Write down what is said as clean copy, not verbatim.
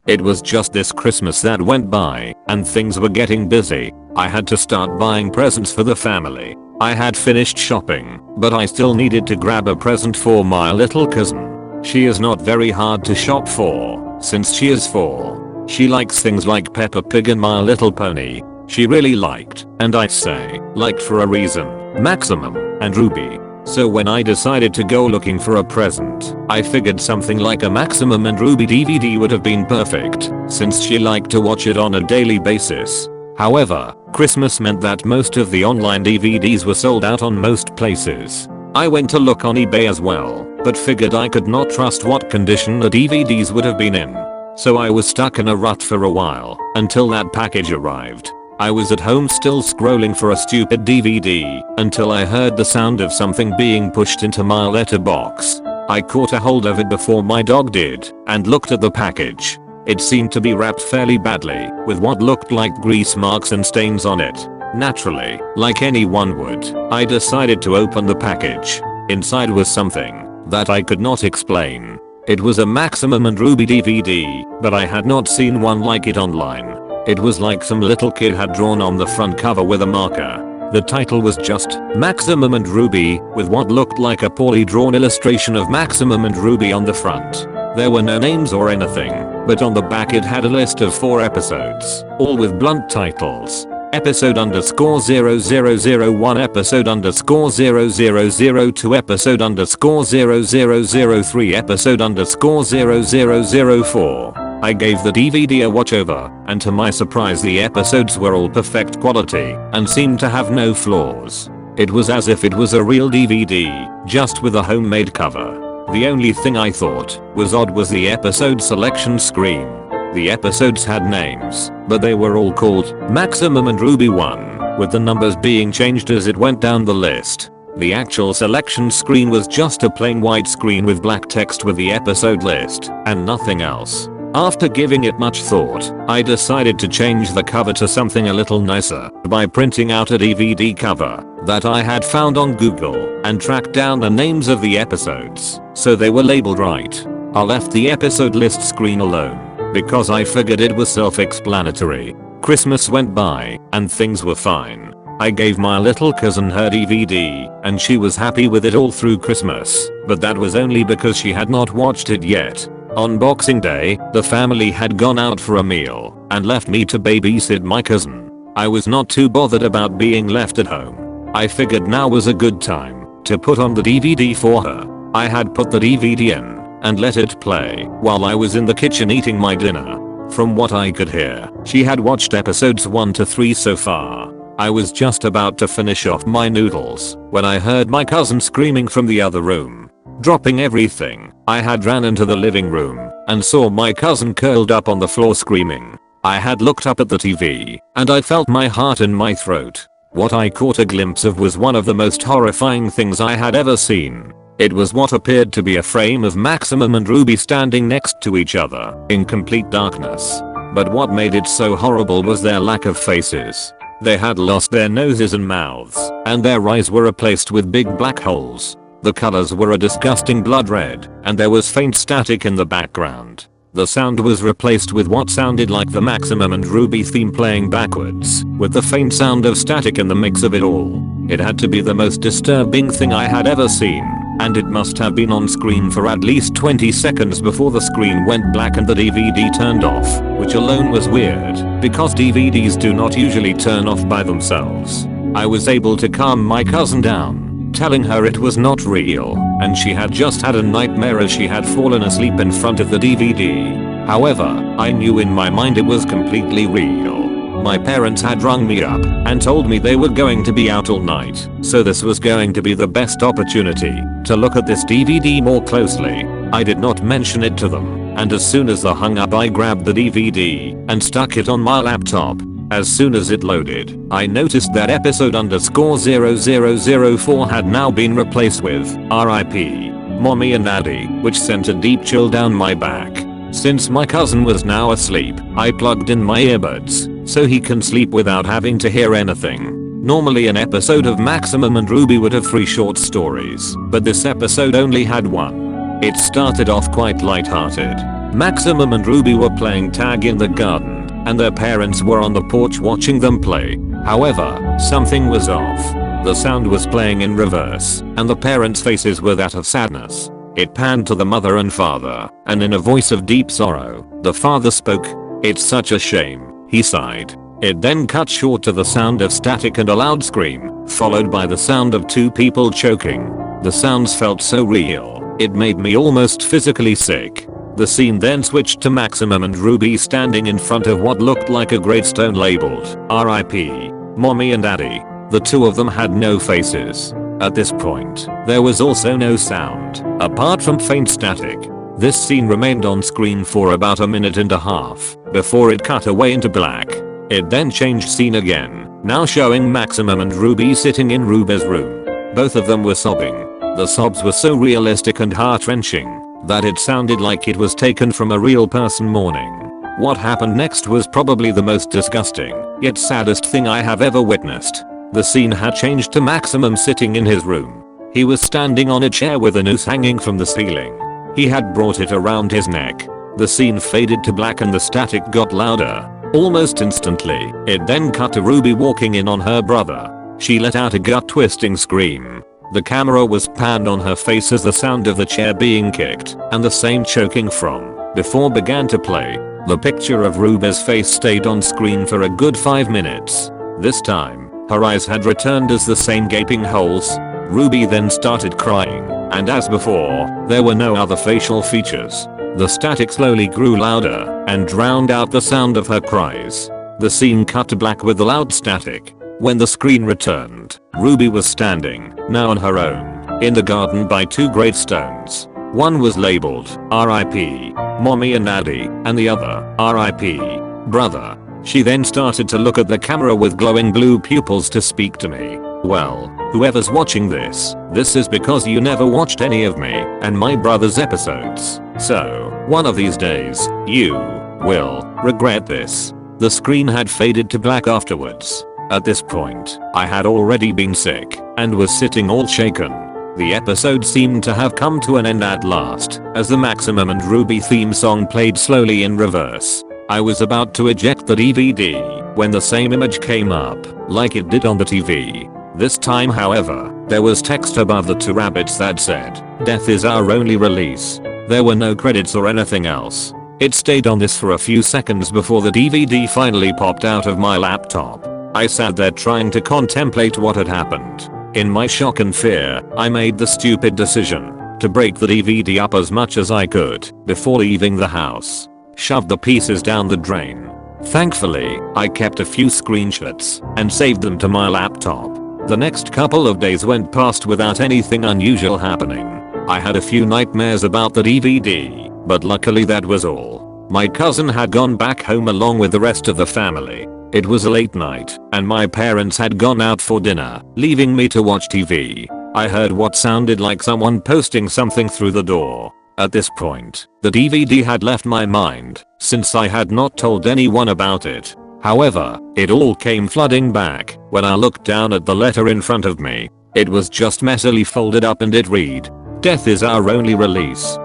It was just this Christmas that went by, and things were getting busy. I had to start buying presents for the family. I had finished shopping, but I still needed to grab a present for my little cousin. She is not very hard to shop for, since she is 4. She likes things like Peppa Pig and My Little Pony. She really liked, and I say, liked for a reason, Maximum and Ruby. So when I decided to go looking for a present, I figured something like a Maximum and Ruby DVD would have been perfect, since she liked to watch it on a daily basis. However, Christmas meant that most of the online DVDs were sold out on most places. I went to look on eBay as well, but figured I could not trust what condition the DVDs would have been in. So I was stuck in a rut for a while, until that package arrived. I was at home still scrolling for a stupid DVD, until I heard the sound of something being pushed into my letterbox. I caught a hold of it before my dog did, and looked at the package. It seemed to be wrapped fairly badly, with what looked like grease marks and stains on it. Naturally, like anyone would, I decided to open the package. Inside was something that I could not explain. It was a Maximum and Ruby DVD, but I had not seen one like it online. It was like some little kid had drawn on the front cover with a marker. The title was just Maximum and Ruby, with what looked like a poorly drawn illustration of Maximum and Ruby on the front. There were no names or anything, but on the back it had a list of 4 episodes, all with blunt titles. Episode _0001, episode _0002, episode _0003, episode _0004. I gave the DVD a watch over, and to my surprise the episodes were all perfect quality and seemed to have no flaws. It was as if it was a real DVD, just with a homemade cover. The only thing I thought was odd was the episode selection screen. The episodes had names, but they were all called Maximum and Ruby 1, with the numbers being changed as it went down the list. The actual selection screen was just a plain white screen with black text with the episode list, and nothing else. After giving it much thought, I decided to change the cover to something a little nicer by printing out a DVD cover that I had found on Google and tracked down the names of the episodes so they were labeled right. I left the episode list screen alone because I figured it was self-explanatory. Christmas went by and things were fine. I gave my little cousin her DVD and she was happy with it all through Christmas, but that was only because she had not watched it yet. On Boxing Day, the family had gone out for a meal and left me to babysit my cousin. I was not too bothered about being left at home. I figured now was a good time to put on the DVD for her. I had put the DVD in and let it play while I was in the kitchen eating my dinner. From what I could hear, she had watched episodes 1 to 3 so far. I was just about to finish off my noodles when I heard my cousin screaming from the other room. Dropping everything, I had ran into the living room and saw my cousin curled up on the floor screaming. I had looked up at the TV and I felt my heart in my throat. What I caught a glimpse of was one of the most horrifying things I had ever seen. It was what appeared to be a frame of Maximum and Ruby standing next to each other in complete darkness. But what made it so horrible was their lack of faces. They had lost their noses and mouths, and their eyes were replaced with big black holes. The colors were a disgusting blood red, and there was faint static in the background. The sound was replaced with what sounded like the Maximum and Ruby theme playing backwards, with the faint sound of static in the mix of it all. It had to be the most disturbing thing I had ever seen, and it must have been on screen for at least 20 seconds before the screen went black and the DVD turned off, which alone was weird, because DVDs do not usually turn off by themselves. I was able to calm my cousin down, telling her it was not real, and she had just had a nightmare as she had fallen asleep in front of the DVD. However, I knew in my mind it was completely real. My parents had rung me up and told me they were going to be out all night, so this was going to be the best opportunity to look at this DVD more closely. I did not mention it to them, and as soon as they hung up I grabbed the DVD and stuck it on my laptop. As soon as it loaded, I noticed that episode _0004 had now been replaced with RIP Mommy and Daddy, which sent a deep chill down my back. Since my cousin was now asleep, I plugged in my earbuds so he can sleep without having to hear anything. Normally an episode of Maximum and Ruby would have 3 short stories, but this episode only had 1. It started off quite lighthearted. Maximum and Ruby were playing tag in the garden, and their parents were on the porch watching them play. However, something was off. The sound was playing in reverse, and the parents' faces were that of sadness. It panned to the mother and father, and in a voice of deep sorrow, the father spoke. "It's such a shame," he sighed. It then cut short to the sound of static and a loud scream, followed by the sound of two people choking. The sounds felt so real, it made me almost physically sick. The scene then switched to Maximum and Ruby standing in front of what looked like a gravestone labeled RIP, Mommy and Daddy. The two of them had no faces. At this point, there was also no sound, apart from faint static. This scene remained on screen for about a minute and a half, before it cut away into black. It then changed scene again, now showing Maximum and Ruby sitting in Ruby's room. Both of them were sobbing. The sobs were so realistic and heart-wrenching that it sounded like it was taken from a real person mourning. What happened next was probably the most disgusting, yet saddest thing I have ever witnessed. The scene had changed to Maximum sitting in his room. He was standing on a chair with a noose hanging from the ceiling. He had brought it around his neck. The scene faded to black and the static got louder. Almost instantly, it then cut to Ruby walking in on her brother. She let out a gut-twisting scream. The camera was panned on her face as the sound of the chair being kicked and the same choking from before began to play. The picture of Ruby's face stayed on screen for a good 5 minutes. This time, her eyes had returned as the same gaping holes. Ruby then started crying, and as before, there were no other facial features. The static slowly grew louder and drowned out the sound of her cries. The scene cut to black with the loud static. When the screen returned, Ruby was standing, now on her own, in the garden by two gravestones. One was labeled RIP, Mommy and Daddy, and the other RIP, Brother. She then started to look at the camera with glowing blue pupils to speak to me. Well, whoever's watching this is because you never watched any of me and my brother's episodes. So, one of these days, you will regret this. The screen had faded to black afterwards. At this point, I had already been sick and was sitting all shaken. The episode seemed to have come to an end at last, as the Maximum and Ruby theme song played slowly in reverse. I was about to eject the DVD when the same image came up, like it did on the TV. This time, however, there was text above the two rabbits that said, "Death is our only release." There were no credits or anything else. It stayed on this for a few seconds before the DVD finally popped out of my laptop. I sat there trying to contemplate what had happened. In my shock and fear, I made the stupid decision to break the DVD up as much as I could before leaving the house. Shoved the pieces down the drain. Thankfully, I kept a few screenshots and saved them to my laptop. The next couple of days went past without anything unusual happening. I had a few nightmares about the DVD, but luckily that was all. My cousin had gone back home along with the rest of the family. It was a late night, and my parents had gone out for dinner, leaving me to watch TV. I heard what sounded like someone posting something through the door. At this point, the DVD had left my mind, since I had not told anyone about it. However, it all came flooding back when I looked down at the letter in front of me. It was just messily folded up and it read, "Death is our only release."